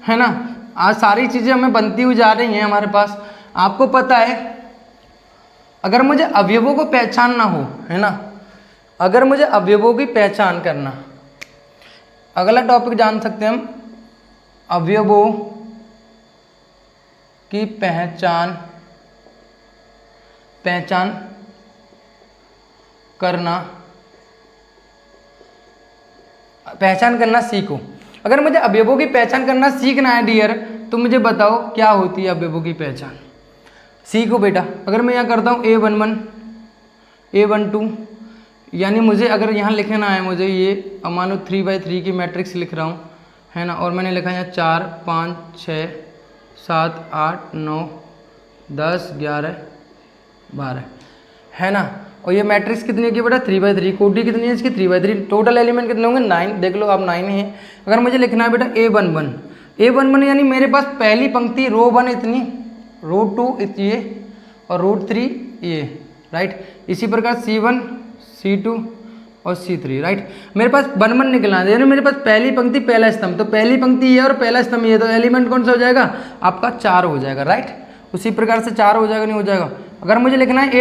है ना। आज सारी चीज़ें हमें बनती हुई जा रही हैं हमारे पास। आपको पता है अगर मुझे अवयवों को पहचानना हो, है ना, अगर मुझे अवयवों की पहचान करना, अगला टॉपिक जान सकते हैं हम, अवयवों की पहचान करना सीखो। अगर मुझे अवयवों की पहचान करना सीखना है डियर, तो मुझे बताओ क्या होती है अवयवों की पहचान। सीखो बेटा। अगर मैं यहाँ करता हूँ A11 A12, यानी मुझे अगर यहाँ लिखना है, मुझे ये मानो 3/3 की मैट्रिक्स लिख रहा हूँ, है ना, और मैंने लिखा है यहाँ 4 5 6 7 8 9 10 11 12, है ना। और ये मैट्रिक्स कितनी है कि बेटा 3/3, कोटी कितनी है इसकी 3/3, टोटल एलिमेंट कितने होंगे 9, देख लो आप 9 ही है। अगर मुझे लिखना है बेटा A11 यानी मेरे पास पहली पंक्ति रो 1 इतनी, रो 2 ये और रो 3 ये, राइट। इसी प्रकार C1 C2 और C3, राइट। मेरे पास 1 निकलना है, यानी मेरे पास पहली पंक्ति पहला स्तंभ, तो पहली पंक्ति ये और पहला स्तंभ ये, तो एलिमेंट कौन सा हो जाएगा आपका 4 हो जाएगा, राइट। उसी प्रकार से 4 हो जाएगा, नहीं हो जाएगा। अगर मुझे लिखना है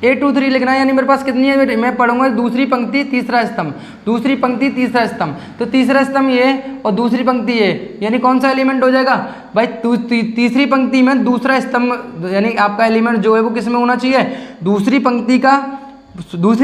A23 लिखना है, यानी मेरे पास कितनी है बेटे, मैं पढ़ूंगा दूसरी पंक्ति तीसरा स्तंभ, दूसरी पंक्ति तीसरा स्तंभ, तो तीसरा स्तंभ ये और दूसरी पंक्ति ये, यानी कौन सा एलिमेंट हो जाएगा भाई तीसरी पंक्ति में दूसरा स्तंभ, यानी आपका एलिमेंट जो है वो किस में होना चाहिए, दूसरी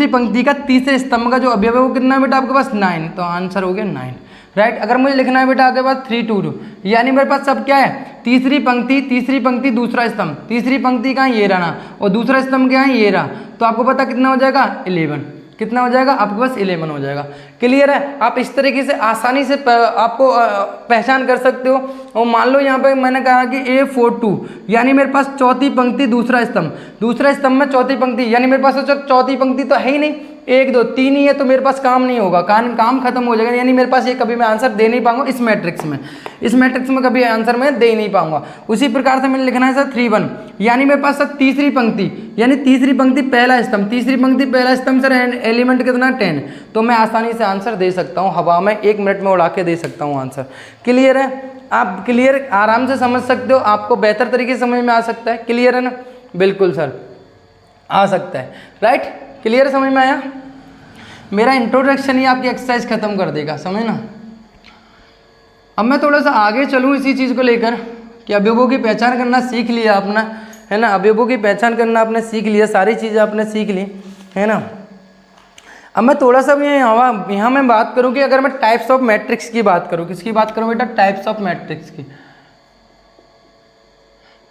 पंक्ति का तीसरे स्तंभ का जो अवयव है वो कितना है बेटा आपके पास 9, तो आंसर हो गया 9, राइट। अगर मुझे लिखना है बेटा आपके पास 3 यानी मेरे पास सब क्या है, तीसरी पंक्ति दूसरा स्तंभ, तीसरी पंक्ति का ये रहा और दूसरा स्तंभ क्या है ये रहा, तो आपको पता कितना हो जाएगा 11, कितना हो जाएगा आपके पास 11 हो जाएगा। क्लियर है। आप इस तरीके से आसानी से आपको पहचान कर सकते हो। और मान लो यहाँ पे मैंने कहा कि A42 यानी मेरे पास चौथी पंक्ति दूसरा स्तंभ में चौथी पंक्ति, यानी मेरे पास चौथी पंक्ति तो है ही नहीं, 1 2 3 ही है, तो मेरे पास काम नहीं होगा, काम खत्म हो जाएगा, यानी मेरे पास ये कभी मैं आंसर दे नहीं पाऊंगा इस मैट्रिक्स में कभी आंसर मैं दे नहीं पाऊंगा। उसी प्रकार से मैंने लिखना है सर 3 यानी मेरे पास सर तीसरी पंक्ति पहला स्तंभ सर एलिमेंट कितना 10, तो मैं आसानी से आंसर दे सकता हूँ, हवा में 1 मिनट में उड़ा के दे सकता हूँ आंसर। क्लियर है। आप क्लियर आराम से समझ सकते हो, आपको बेहतर तरीके से समझ में आ सकता है। क्लियर है ना, बिल्कुल सर आ सकता है, राइट। क्लियर समझ में आया। मेरा इंट्रोडक्शन ही आपकी एक्सरसाइज खत्म कर देगा, समझना। अब मैं थोड़ा सा आगे चलूँ इसी चीज़ को लेकर कि अवयवों की पहचान करना सीख लिया आपने, है ना, अवयवों की पहचान करना आपने सीख लिया, सारी चीज़ें आपने सीख ली, है ना। अब मैं थोड़ा सा भी यहाँ मैं बात करूँ कि अगर मैं टाइप्स ऑफ मैट्रिक्स की बात करूँ, किसकी बात करूँ बेटा, टाइप्स ऑफ मैट्रिक्स की,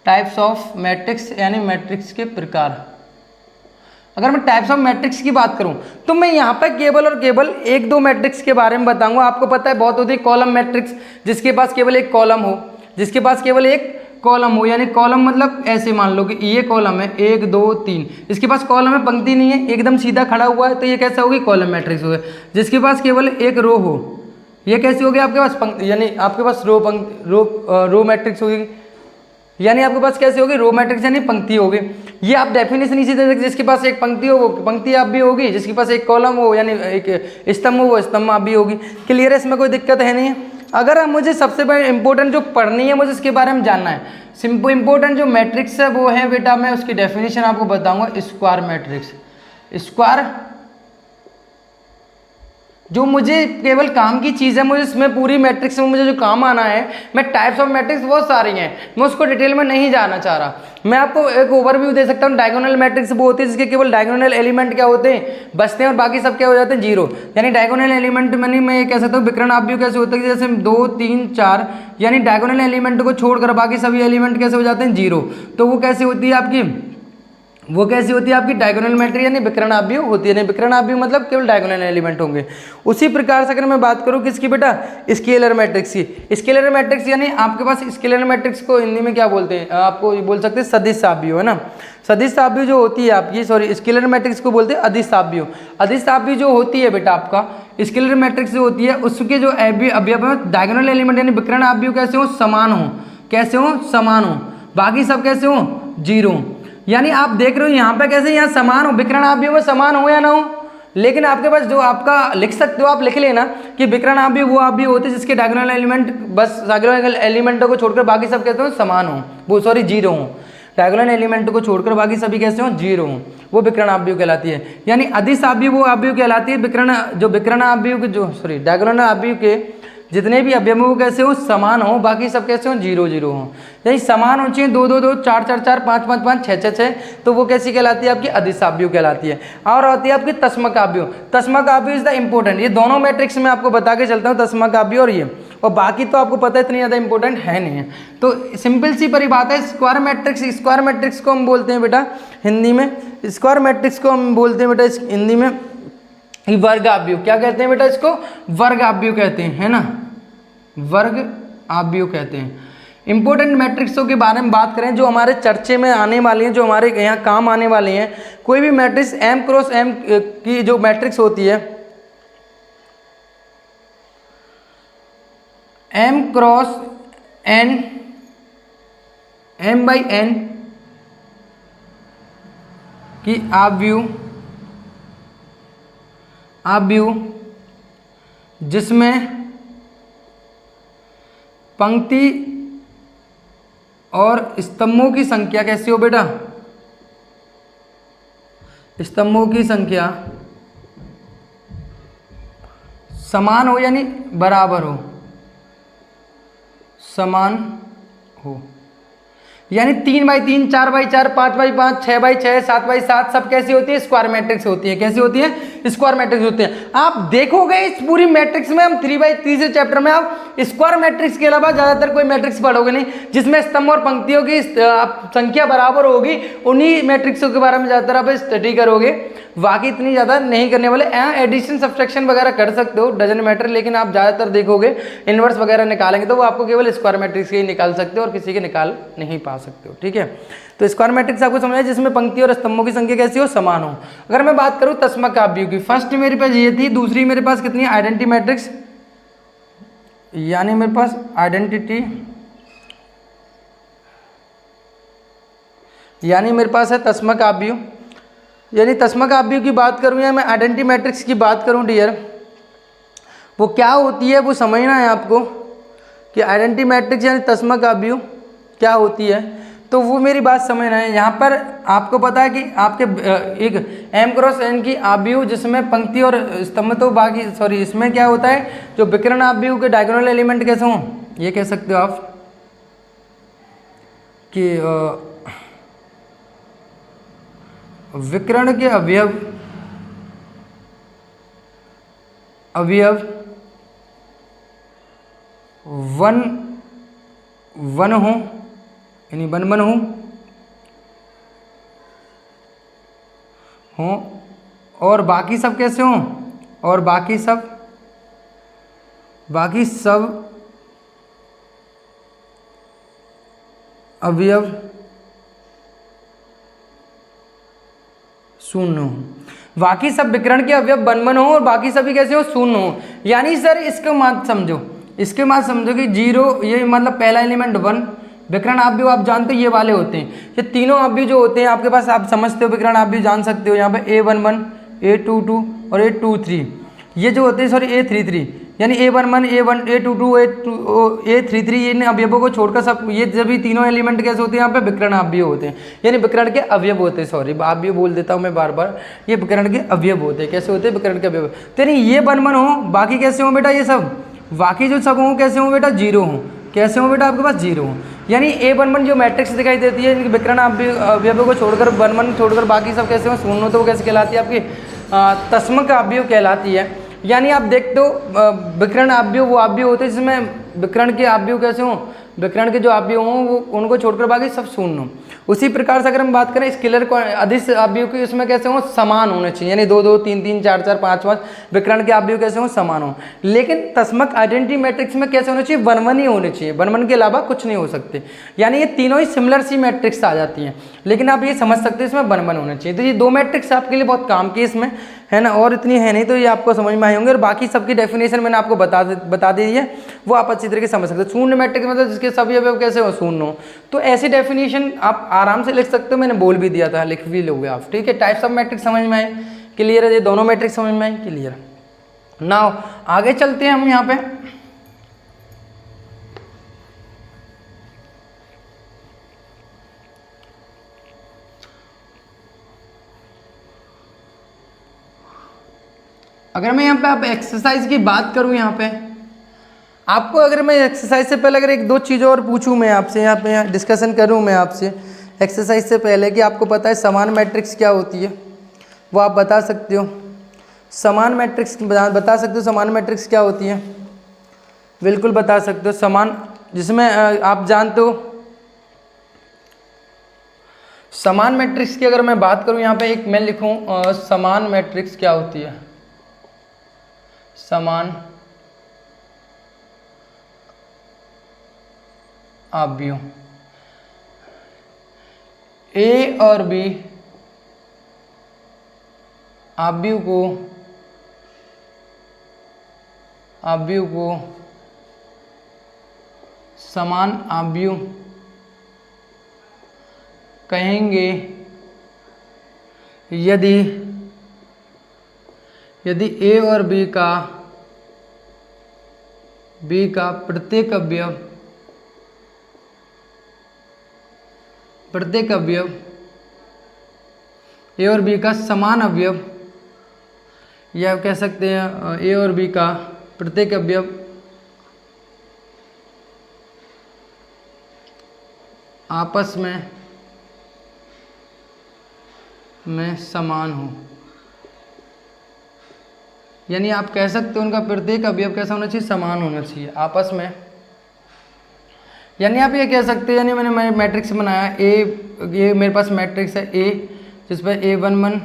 टाइप्स ऑफ मैट्रिक्स यानी मैट्रिक्स के प्रकार। अगर मैं टाइप्स ऑफ मैट्रिक्स की बात करूं तो मैं यहाँ पे केवल और केवल 1-2 मैट्रिक्स के बारे में बताऊंगा। आपको पता है बहुत होती है कॉलम मैट्रिक्स, जिसके पास केवल एक कॉलम हो, यानी कॉलम मतलब ऐसे मान लो कि ये कॉलम है 1 2 3, इसके पास कॉलम है, पंक्ति नहीं है, एकदम सीधा खड़ा हुआ है, तो ये कैसा होगी कॉलम मैट्रिक्स हो गया। जिसके पास केवल एक रो हो, ये कैसी होगी आपके पास यानी आपके पास रो मैट्रिक्स होगी, यानी आपके पास कैसे होगी रो मैट्रिक्स यानी पंक्ति होगी। ये आप डेफिनेशन इसी तरह, जिसके पास एक पंक्ति हो वो पंक्ति आप भी होगी, जिसके पास एक कॉलम हो यानी एक स्तंभ हो वो स्तंभ आप भी होगी। क्लियर है, इसमें कोई दिक्कत है नहीं है। अगर मुझे सबसे बड़ा इंपॉर्टेंट जो पढ़नी है मुझे इसके बारे में जानना है, सिंपल इंपॉर्टेंट जो मैट्रिक्स है वो है बेटा, मैं उसकी डेफिनेशन आपको बताऊंगा, स्क्वायर मैट्रिक्स। स्क्वायर जो मुझे केवल काम की चीज़ है, मुझे इसमें पूरी मैट्रिक्स में मुझे जो काम आना है, मैं टाइप्स ऑफ मैट्रिक्स बहुत सारी हैं, मैं उसको डिटेल में नहीं जाना चाह रहा। मैं आपको एक ओवरव्यू दे सकता हूँ। डायगोनल मैट्रिक्स वो होती है जिसके केवल डायगोनल एलिमेंट क्या होते हैं बचते हैं और बाकी सब क्या हो जाते हैं 0, यानी डायगोनल एलिमेंट मैंने मैं ये कह सकता हूँ विकर्ण आव्यूह कैसे होता है, जैसे 2 3 4 यानी डायगोनल एलिमेंट को छोड़कर बाकी सभी एलिमेंट कैसे हो जाते हैं 0, तो वो कैसे होती है आपकी डायगोनल मैट्रिक्स यानी विकर्ण आव्यूह होती है। नहीं विकर्ण आव्यूह मतलब केवल डायगोनल एलिमेंट होंगे। उसी प्रकार से अगर मैं बात करूं किसकी बेटा, स्केलर मैट्रिक्स की। स्केलर मैट्रिक्स यानी आपके पास स्केलर मैट्रिक्स को हिंदी में क्या बोलते हैं, आपको बोल सकते हैं सदिश आव्यूह, है ना। सदिश आव्यूह जो होती है आपकी, सॉरी स्केलर मैट्रिक्स को बोलते हैं अदिश आव्यूह। अदिश आव्यूह जो होती है बेटा आपका स्केलर मैट्रिक्स जो होती है उसके जो अवयव है डायगोनल एलिमेंट यानी विकर्ण आव्यूह कैसे हो समान हो, बाकी सब कैसे हो 0। यानी आप देख रहे हो यहाँ पे कैसे यहाँ समान हो, विकर्ण आव्यूह में समान हो या ना हो, लेकिन आपके पास जो आपका लिख सकते हो, आप लिख लेना कि विकर्ण आप भी वो आप भी होते हैं जिसके डायगोनल एलिमेंट बस डायगोनल एलिमेंटों को छोड़कर बाकी सब कहते हो समान हो, वो सॉरी जीरो हो, डायगोनल एलिमेंट को छोड़कर बाकी सभी कैसे हो जीरो हो, वो विकर्ण आव्यूह कहलाती है। यानी अदिश आव्यूह वो आव्यूह कहलाती है विकर्ण जो विकर्ण आव्यूह के जो सॉरी डायगोनल आव्यूह के जितने भी अवयव वो कैसे हो समान हो, बाकी सब कैसे हो जीरो जीरो हो। यही समान होनी चाहिए 2 2 2 4 4 4 5 5 5 6 6 6, तो वो कैसी कहलाती है आपकी अदिश आव्यूह कहलाती है। और होती है आपकी तस्मक आव्यूह। तस्मक आव्यूह इज द इंपॉर्टेंट, ये दोनों मैट्रिक्स में आपको बता के चलता हूँ, तस्मक आव्यूह और ये, और बाकी तो आपको पता है इतनी ज़्यादा इंपॉर्टेंट है नहीं है। तो सिंपल सी परिभाषा है स्क्वायर मैट्रिक्स। स्क्वायर मैट्रिक्स को हम बोलते हैं बेटा हिंदी में, स्क्वायर मैट्रिक्स को हम बोलते हैं बेटा हिंदी में वर्ग आव्यूह। क्या कहते हैं बेटा इसको? वर्ग आव्यूह कहते हैं, है ना, वर्ग आव्यूह कहते हैं। इंपॉर्टेंट मैट्रिक्सों के बारे में बात करें जो हमारे चर्चे में आने वाले हैं, जो हमारे यहाँ काम आने वाले हैं, कोई भी मैट्रिक्स m क्रॉस m की जो मैट्रिक्स होती है, m cross n m by n की आव्यूह जिसमें पंक्ति और स्तंभों की संख्या कैसी हो बेटा? स्तंभों की संख्या समान हो, यानी बराबर हो, समान हो, यानी 3 by 3 4 by 4 5 by 5 6 by 6 7 by 7 सब कैसी होती है? स्क्वायर मैट्रिक्स होती है। कैसी होती है? स्क्वायर मैट्रिक्स होती है। आप देखोगे इस पूरी मैट्रिक्स में, हम 3 बाई 3 से चैप्टर में आप स्क्वायर मैट्रिक्स के अलावा ज़्यादातर कोई मैट्रिक्स पढ़ोगे नहीं जिसमें स्तंभ और पंक्तियों की संख्या बराबर होगी, उन्हीं मैट्रिक्सों के बारे में ज़्यादातर आप स्टडी करोगे। बाकी इतनी ज़्यादा नहीं करने वाले। एडिशन सब्सट्रैक्शन वगैरह कर सकते हो, डजन मैटर, लेकिन आप ज़्यादातर देखोगे इन्वर्स वगैरह निकालेंगे तो वो आपको केवल स्क्वायर मैट्रिक्स के ही निकाल सकते हो और किसी के निकाल नहीं पा सकते हो। ठीक है, तो स्क्वायर मैट्रिक्स आपको समझ आया जिसमें पंक्ति और स्तंभों की संख्या कैसी हो? समान हो। अगर मैं बात करूं तस्मक आव्यूह की, फर्स्ट मेरे पास ये थी, दूसरी मेरे पास कितनी है? आइडेंटिटी मैट्रिक्स, यानी मेरे पास आइडेंटिटी, यानी मेरे पास है तस्मक आव्यूह। यानी तस्मक आव्यूह की बात करूं या मैं आइडेंटिटी मैट्रिक्स की बात करूं डियर, वो क्या होती है वो समझना है आपको कि आइडेंटिटी मैट्रिक्स यानी तस्मक आव्यूह क्या होती है। तो वो मेरी बात समझना है। यहाँ पर आपको पता है कि आपके एक m क्रॉस n की आव्यूह जिसमें पंक्ति और स्तंभ, तो बाकी सॉरी इसमें क्या होता है जो विकर्ण आव्यूह के डायगोनल एलिमेंट कैसे हों, ये कह सकते हो आप कि विकर्ण के अवयव वन हो, यानी वन हो, और बाकी सब कैसे हों, और बाकी सब अवयव शून्य हो। बाकी सब विकर्ण के अवयव वन हो और बाकी सभी कैसे हो? शून्य हो। यानी सर इसको मत समझो, इसके बाद समझो कि जीरो, ये मतलब पहला एलिमेंट 1, विकर्ण आव्यूह आप जानते हो ये वाले होते हैं। ये तीनों आव्यूह जो होते हैं आपके पास, आप समझते हो विकर्ण आव्यूह जान सकते हो, यहाँ पे A11 A22 और A23 ये जो होते हैं, सॉरी A33, यानी A11 A1 A22 A33 इन अवयवों को छोड़कर सब ये जब तीनों एलिमेंट कैसे होते हैं यहाँ पे विकर्ण आव्यूह होते हैं, यानी विकर्ण के अवयव होते हैं। सॉरी आव्यूह बोल देता हूँ मैं बार बार, ये विकर्ण के अवयव होते हैं। कैसे होते हैं? विकर्ण के अवयव। तो यानी ये 1 हो, बाकी कैसे हो बेटा? ये सब बाकी जो सब हों कैसे हों बेटा? जीरो हों। कैसे हों बेटा? आपके पास जीरो हों। यानी A11 जो मैट्रिक्स दिखाई देती है विकर्ण अवयवों को छोड़कर 1 छोड़कर बाकी सब कैसे हों? शून्य, तो वो कैसे कहलाती है? आपकी तस्मक आव्यूह कहलाती है। यानी आप देखते हो विकर्ण आव्यूह वो आव्यूह होते हैं जिसमें विकर्ण के आव्यूह कैसे हों, विकर्ण के जो आव्यूह हों वो उनको छोड़कर बाकी सब शून्य हों। उसी प्रकार से अगर हम बात करें स्केलर अदिश आव्यूह की, उसमें कैसे हों? समान होने चाहिए, यानी 2 2 3 3 4 4 5 5 विकर्ण के आव्यूह कैसे हों? समान हों। लेकिन तस्मक आइडेंटिटी मैट्रिक्स में कैसे होने चाहिए? 1 1 ही होने चाहिए, 1 1 के अलावा कुछ नहीं हो सकते। यानी ये तीनों ही सिमिलर सी मैट्रिक्स आ जाती हैं, लेकिन आप ये समझ सकते हैं इसमें 1 1 होने चाहिए। तो ये 2 मैट्रिक्स आपके लिए बहुत काम की इसमें, है ना, और इतनी है नहीं तो ये आपको समझ में आए होंगे। और बाकी सबकी डेफिनेशन मैंने आपको बता दी है, वो आप अच्छी तरीके से समझ सकते हो। शून्य मैट्रिक्स मतलब जिसके सभी अवयव कैसे हो? शून्य हो। तो ऐसी डेफिनेशन आप आराम से लिख सकते हो, मैंने बोल भी दिया था, लिख भी लोगे आप। ठीक है, टाइप्स ऑफ मैट्रिक्स समझ में आए क्लियर है? ये दोनों मैट्रिक्स समझ में आई? क्लियर। नाउ आगे चलते हैं हम यहाँ पे। अगर मैं यहाँ पे आप एक्सरसाइज की बात करूँ, यहाँ पे आपको अगर मैं एक्सरसाइज से पहले अगर एक दो चीज़ें और पूछूँ मैं आपसे, यहाँ पे डिस्कशन करूँ मैं आपसे एक्सरसाइज से पहले कि आपको पता है समान मैट्रिक्स क्या होती है, वो आप बता सकते हो? समान मैट्रिक्स बता सकते हो? समान मैट्रिक्स क्या होती है? बिल्कुल बता सकते हो। समान जिसमें आप जानते हो समान मैट्रिक्स की अगर मैं बात करूँ, यहाँ पे एक मैं लिखूँ समान मैट्रिक्स क्या होती है? समान आव्यूह ए और बी आव्यूह को समान आव्यूह कहेंगे यदि ए और बी का प्रत्येक अवयव ए और बी का समान अवयव, या कह सकते हैं ए और बी का प्रत्येक अवयव आपस में समान हो। यानी आप कह सकते हो उनका प्रत्येक अवयव कैसा होना चाहिए? समान होना चाहिए आपस में। यानी आप ये कह सकते हैं, यानी मैंने मैट्रिक्स बनाया ये मेरे पास मैट्रिक्स है ए, जिस पर A11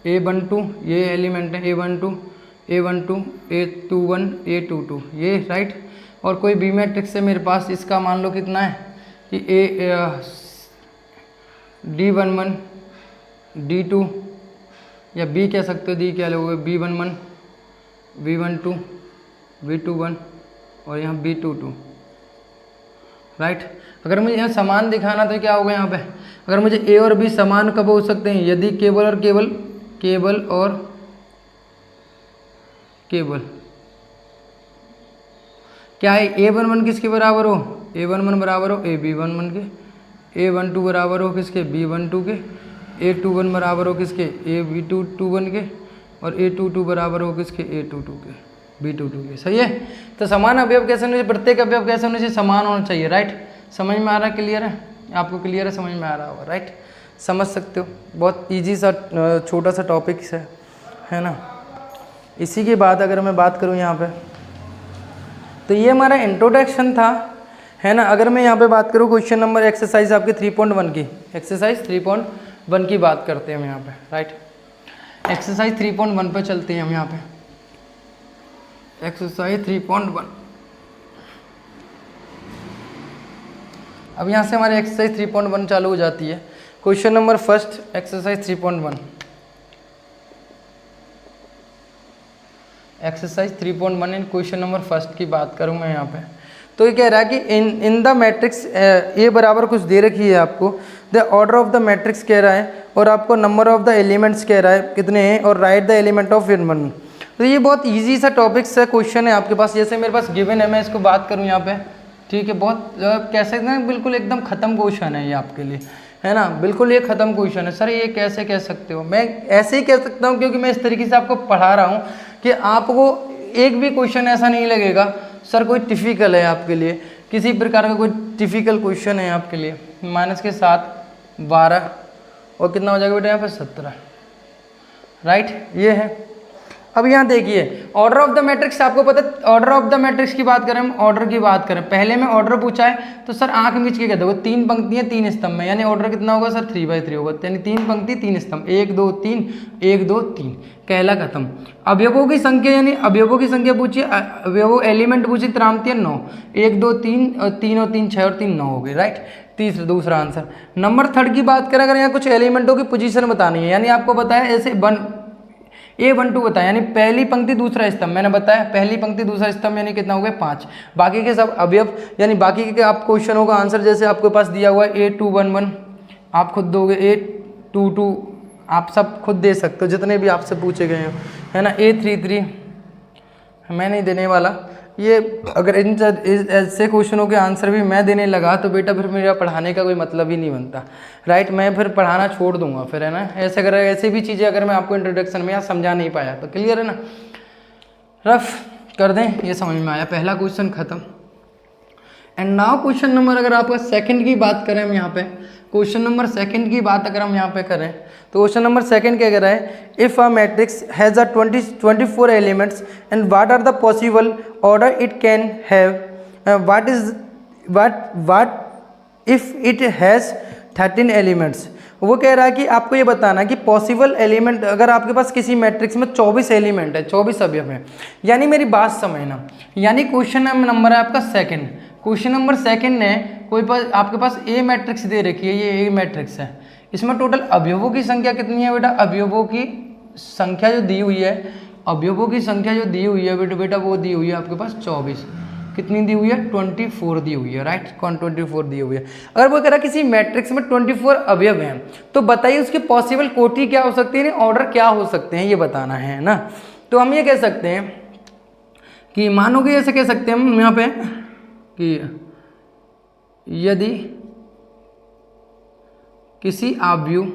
A12 ये एलिमेंट है, A12 A12 A21 A22 ये राइट। और कोई बी मैट्रिक्स है मेरे पास, इसका मान लो कितना है कि D11 D2, या बी कह सकते हो, डी क्या लोगे B11 B12 B21 और यहाँ B22 राइट। अगर मुझे यहाँ समान दिखाना तो क्या होगा यहाँ पे? अगर मुझे ए और बी समान कब हो सकते हैं? यदि केवल और केवल क्या है A11 किसके बराबर हो? A11 बराबर हो AB11 के, A12 बराबर हो किसके? B12 के, A21 बराबर हो किसके? AB21 के, और A22 बराबर हो किसके? A22 के, B22 के। सही है। तो समान अवयव कैसे होने चाहिए? प्रत्येक अवयव कैसे होने चाहिए? समान होना चाहिए राइट। समझ में आ रहा है? क्लियर है? आपको क्लियर है? समझ में आ रहा होगा राइट। समझ सकते हो, बहुत इजी सा छोटा सा टॉपिक है ना। इसी के बाद अगर मैं बात करूँ यहाँ पे, तो ये हमारा इंट्रोडक्शन था, है ना। अगर मैं यहाँ पे बात करूँ क्वेश्चन नंबर एक्सरसाइज आपके 3.1 की, एक्सरसाइज 3.1 की बात करते हैं हम यहाँ पे राइट। एक्सरसाइज 3.1 पे चलते हैं हम यहाँ पे। एक्सरसाइज 3.1, अब यहाँ से हमारी एक्सरसाइज 3.1 चालू हो जाती है। Question number first exercise 3.1, exercise 3.1 इन क्वेश्चन नंबर फर्स्ट की बात करूँ मैं यहाँ पे, तो ये कह रहा है कि इन द मैट्रिक्स ए बराबर कुछ दे रखी है आपको, the order of the matrix कह रहा है, और आपको नंबर ऑफ द एलिमेंट्स कह रहा है कितने हैं, और right the element of one. तो ये बहुत इजी सा टॉपिक्स है, क्वेश्चन है आपके पास। जैसे मेरे पास गिवन है, मैं इसको बात करूँ यहाँ पे, ठीक है। बहुत कह सकते हैं बिल्कुल एकदम ख़त्म क्वेश्चन है ये आपके लिए, है ना। बिल्कुल ये ख़त्म क्वेश्चन है। सर ये कैसे कह सकते हो? मैं ऐसे ही कह सकता हूँ क्योंकि मैं इस तरीके से आपको पढ़ा रहा हूँ कि आपको एक भी क्वेश्चन ऐसा नहीं लगेगा सर कोई टिफिकल है आपके लिए, किसी प्रकार का कोई टिफिकल क्वेश्चन है आपके लिए। माइनस के साथ 12 और कितना हो जाएगा बेटा यहाँ पे 17 राइट, ये है। अब यहाँ देखिए ऑर्डर ऑफ द मैट्रिक्स, आपको पता है ऑर्डर ऑफ द मैट्रिक्स की बात करें, हम ऑर्डर की बात करें, पहले में ऑर्डर पूछा है तो सर आंख मीच के कहते हो 3 पंक्तियाँ 3 स्तंभ में, यानी ऑर्डर कितना होगा सर 3/3 होगा, यानी 3 पंक्ति 3 स्तंभ, 1 2 3 1 2 3 कहला खत्म। अवयवों की संख्या, यानी अवयवों की संख्या पूछिए, अवयवों एलिमेंट पूछिए, त्रांतीय 9, 1 2 3 3 और 3 6 और 3 9 हो गए राइट। दूसरा आंसर। नंबर थर्ड की बात करें, अगर यहाँ कुछ एलिमेंटों की पोजीशन बतानी है, यानी आपको बताया ऐसे A12 बताया, यानी पहली पंक्ति दूसरा स्तंभ, मैंने बताया पहली पंक्ति दूसरा स्तंभ यानी कितना हो गया 5, बाकी के सब अवयव, यानी बाकी के आप क्वेश्चनों का आंसर जैसे आपके पास दिया हुआ है A211 आप खुद दोगे, A22 आप सब खुद दे सकते हो जितने भी आपसे पूछे गए हो, है ना। A33 मैं नहीं देने वाला ये। अगर इन ऐसे क्वेश्चनों के आंसर भी मैं देने लगा तो बेटा फिर मेरा पढ़ाने का कोई मतलब ही नहीं बनता, राइट। मैं फिर पढ़ाना छोड़ दूंगा फिर, है ना। ऐसे अगर ऐसे भी चीज़ें अगर मैं आपको इंट्रोडक्शन में या समझा नहीं पाया तो क्लियर है ना, रफ कर दें। ये समझ में आया, पहला क्वेश्चन खत्म। एंड नाउ क्वेश्चन नंबर, अगर आपका सेकंड की बात करें हम यहाँ पे, क्वेश्चन नंबर सेकंड की बात अगर हम यहाँ पे करें तो क्वेश्चन नंबर सेकंड क्या कह रहा है, if a matrix has a 24 elements and what are the possible order it can have, what if it has 13 elements. वो कह रहा है कि आपको ये बताना है कि पॉसिबल एलिमेंट, अगर आपके पास किसी मैट्रिक्स में 24 एलिमेंट है, 24 अवयव है, यानी मेरी बात समझना, यानी क्वेश्चन नंबर है आपका सेकंड। क्वेश्चन नंबर सेकंड ने कोई पास आपके पास ए मैट्रिक्स दे रखी है, ये ए मैट्रिक्स है, इसमें टोटल अवयवों की संख्या कितनी है बेटा, अवयवों की संख्या जो दी हुई है, अवयवों की संख्या जो दी हुई है बेटा वो दी हुई है आपके पास 24। कितनी दी हुई है, 24 दी हुई है, राइट। कौन 24 दी हुई है। अगर वो कह रहा है किसी मैट्रिक्स में 24 अवयव हैं तो बताइए उसकी पॉसिबल कोटि क्या हो सकती है, ऑर्डर क्या हो सकते हैं, ये बताना है ना। तो हम ये कह सकते हैं कि मानो कि ऐसे कह सकते हैं हम यहाँ पे कि यदि किसी आव्यूह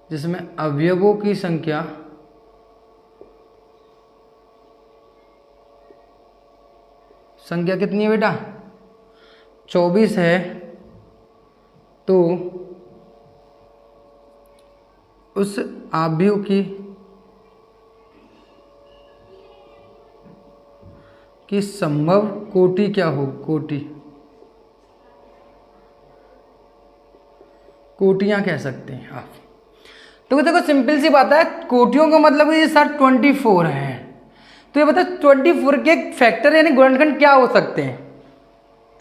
जिसमें अवयवों की संख्या कितनी है बेटा, 24 है, तो उस आव्यूह की संभव कोटि क्या हो, कोटियां कह सकते हैं आप। तो देखो सिंपल सी बात है, कोटियों का मतलब ये सर 24 है, तो ये बताओ 24 के फैक्टर यानी गुणनखंड क्या हो सकते हैं,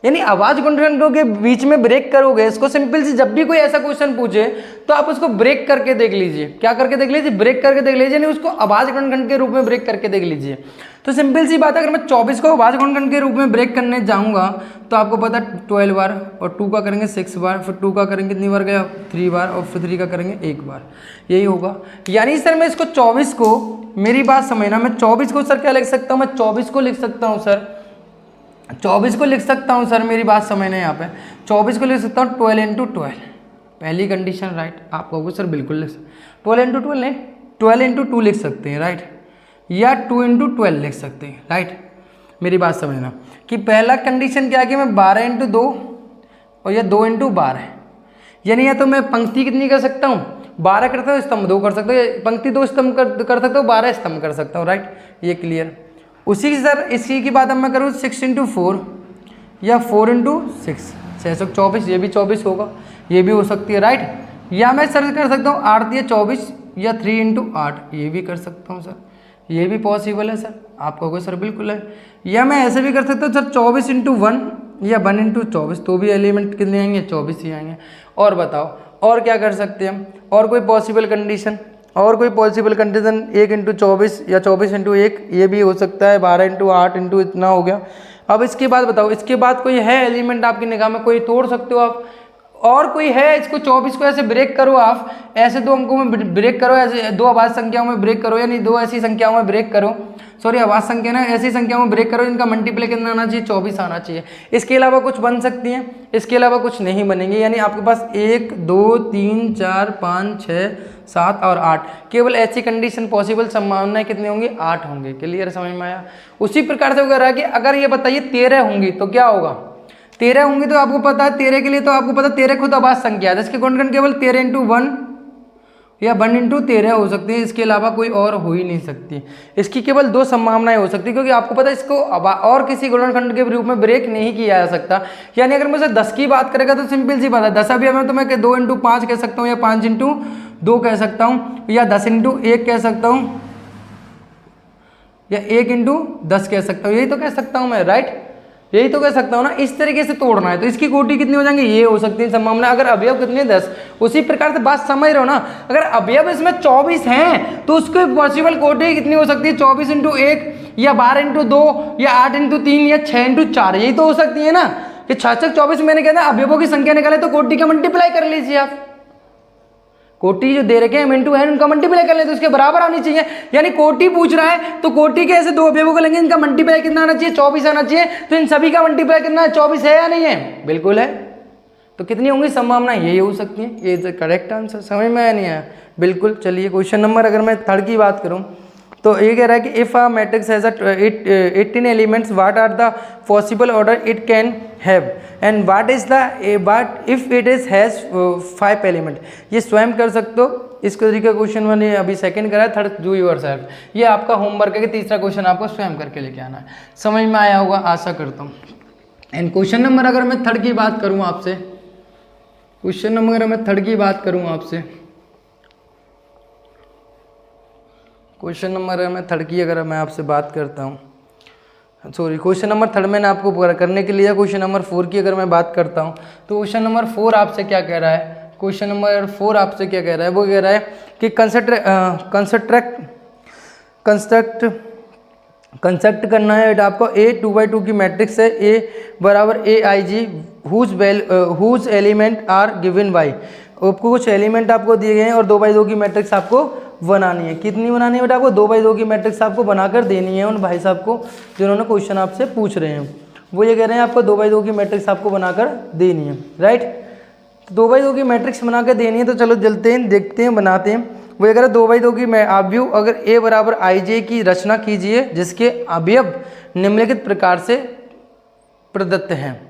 यानी आवाज गुणनखंडों के बीच में ब्रेक करोगे इसको। सिंपल सी जब भी कोई ऐसा क्वेश्चन पूछे तो आप उसको ब्रेक करके देख लीजिए, क्या करके देख लीजिए, ब्रेक करके देख लीजिए, यानी उसको आवाज गुणनखंड के रूप में ब्रेक करके देख लीजिए। तो सिंपल सी बात है, अगर मैं 24 को आवाज गुणनखंड के रूप में ब्रेक करने जाऊंगा तो आपको पता है 12 बार, और 2 का करेंगे 6 बार, फिर 2 का करेंगे कितनी बार गया, 3 बार, और फिर 3 का करेंगे 1 बार, यही होगा। यानी सर मैं इसको 24 को, मेरी बात समझना, मैं 24 को सर क्या लिख सकता हूँ, मैं 24 को लिख सकता हूँ सर, 24 को लिख सकता हूँ सर, मेरी बात समझना यहाँ पे 24 को लिख सकता हूँ 12 × 12, पहली कंडीशन, राइट। आप कहोगे सर बिल्कुल लिख सकते 12 × 12 नहीं, 12 × 2 लिख सकते हैं, राइट, या 2 × 12 लिख सकते हैं, राइट। मेरी बात समझना कि पहला कंडीशन क्या है कि मैं 12 × 2 और या 2 × 12 है, यानी या तो मैं पंक्ति कितनी कर सकता हूँ, 12 करता हूँ, स्तंभ 2 कर सकता हूँ, पंक्ति 2 स्तंभ कर सकता हूँ, 12 स्तंभ कर सकता हूँ, राइट, ये क्लियर। उसी सर इसी की बात अब मैं करूँ 6 × 4 या 4 × 6, 624, ये भी 24 होगा, ये भी हो सकती है, राइट। या मैं सर कर सकता हूँ 8 या 24 या 3 × 8, ये भी कर सकता हूँ सर, ये भी पॉसिबल है सर। आप कहोगे सर बिल्कुल है। या मैं ऐसे भी कर सकता हूँ सर 24 × 1 या 1 × 24, तो भी एलिमेंट कितने आएंगे, 24 ही आएंगे। और बताओ और क्या कर सकते हैं हम, और कोई पॉसिबल कंडीशन, 1 × 24 या 24 × 1, ये भी हो सकता है, 12 × 8 × इतना हो गया। अब इसके बाद बताओ, इसके बाद कोई है एलिमेंट आपकी निगाह में, कोई तोड़ सकते हो आप, और कोई है, इसको 24 को ऐसे ब्रेक करो आप, ऐसे 2 अंकों में ब्रेक करो, ऐसे 2 आवाज संख्याओं में ब्रेक करो, यानी 2 ऐसी संख्याओं में ब्रेक करो, सॉरी आवाज संख्या ना, ऐसी संख्याओं में ब्रेक करो इनका मल्टीप्लाई कितना आना चाहिए, 24 आना चाहिए। इसके अलावा कुछ बन सकती हैं, इसके अलावा कुछ नहीं बनेंगे, यानी आपके पास 1 2 3 4 5 6 7 और 8, केवल ऐसी कंडीशन पॉसिबल संभावनाएं कितनी होंगी, 8 होंगे। क्लियर समझ में आया। उसी प्रकार से वगैरह कि अगर ये बताइए 13 होंगी तो क्या होगा, 13 होंगी तो आपको पता है 13 के लिए, तो आपको पता है 13 खुद आवाज संख्या है, इसके गुणनखंड केवल 13 × 1 या 1 × 13 हो सकती है, इसके अलावा कोई और हो ही नहीं सकती। इसकी केवल 2 संभावनाएं हो सकती है, क्योंकि आपको पता है इसको और किसी गुणनखंड के रूप में ब्रेक नहीं किया जा सकता। यानी अगर मुझे 10 की बात करेगा तो सिंपल सी बात है, 10 अभी हमें तो मैं 2 × 5 कह सकता हूँ, या 5 × 2 कह सकता हूँ, या 10 × 1 कह सकता हूँ, या 1 इंटू 10 कह सकता हूँ, यही तो कह सकता हूँ मैं, राइट, यही तो कह सकता हूँ ना। इस तरीके से तोड़ना है तो इसकी कोटि कितनी हो जाएंगे, ये हो सकती है संभावना। अगर अवयव कितने 10, उसी प्रकार से बात समझ रहे हो ना। अगर अवयव इसमें 24 हैं तो उसकी पॉसिबल कोटि कितनी हो सकती है, 24 इंटू 1 या 12 इंटू 2 या 8 इंटू 3 या 6 इंटू 4, यही तो हो सकती है ना। कि 6 24 मैंने कहता है अवयवों की संख्या निकाले तो कोटि का मल्टीप्लाई कर लीजिए आप। कोटि जो दे रखे हैं m × n उनका मल्टीप्लाई कर ले तो उसके बराबर आनी चाहिए। यानी कोटि पूछ रहा है तो कोटि के ऐसे दो अवयवों को लेंगे, इनका मल्टीप्लाई कितना आना चाहिए, 24 आना चाहिए। तो इन सभी का मल्टीप्लाई कितना है, 24 है या नहीं है, बिल्कुल है। तो कितनी होंगी संभावना, यही हो सकती है। ये करेक्ट आंसर, समझ में आया नहीं आया, बिल्कुल। चलिए क्वेश्चन नंबर, अगर मैं थर्ड की बात करूँ तो ये कह रहा है कि if a matrix has 18 elements what are the possible order it can have and what is the what if it is has 5 element. ये स्वयं कर सकते हो। इस तरीके का क्वेश्चन मैंने अभी सेकंड करा है, थर्ड डू योरसेल्फ। ये आपका होमवर्क है कि तीसरा क्वेश्चन आपको स्वयं करके लेके आना है। समझ में आया होगा आशा करता हूँ। एंड क्वेश्चन नंबर अगर मैं थर्ड की बात करूँ आपसे, क्वेश्चन नंबर अगर मैं थर्ड की बात करूँ आपसे, क्वेश्चन नंबर मैं थर्ड की अगर मैं आपसे बात करता हूँ, सॉरी क्वेश्चन नंबर थर्ड मैंने आपको करने के लिए, क्वेश्चन नंबर 4 की अगर मैं बात करता हूँ तो क्वेश्चन नंबर 4 आपसे क्या कह रहा है, क्वेश्चन नंबर 4 आपसे क्या कह रहा है, वो कह रहा है कि कंस्ट्रक्ट करना है आपको A 2x2 की मैट्रिक्स है, A बराबर AIG whose element are given by. आपको कुछ एलिमेंट आपको दिए गए हैं और 2x2 की मैट्रिक्स आपको बनानी है। कितनी बनानी है बेटा, आपको 2x2 की मैट्रिक्स आपको बनाकर देनी है उन भाई साहब को जिन्होंने क्वेश्चन आपसे पूछ रहे हैं। वो ये कह रहे हैं आपको 2x2 की मैट्रिक्स आपको बनाकर देनी है, राइट। 2x2 की मैट्रिक्स बनाकर देनी है तो चलो चलते हैं, देखते हैं, बनाते हैं। वो ये कह रहे हैं 2x2 की अवयव अगर A बराबर IJ की रचना कीजिए जिसके अवयव निम्नलिखित प्रकार से प्रदत्त हैं,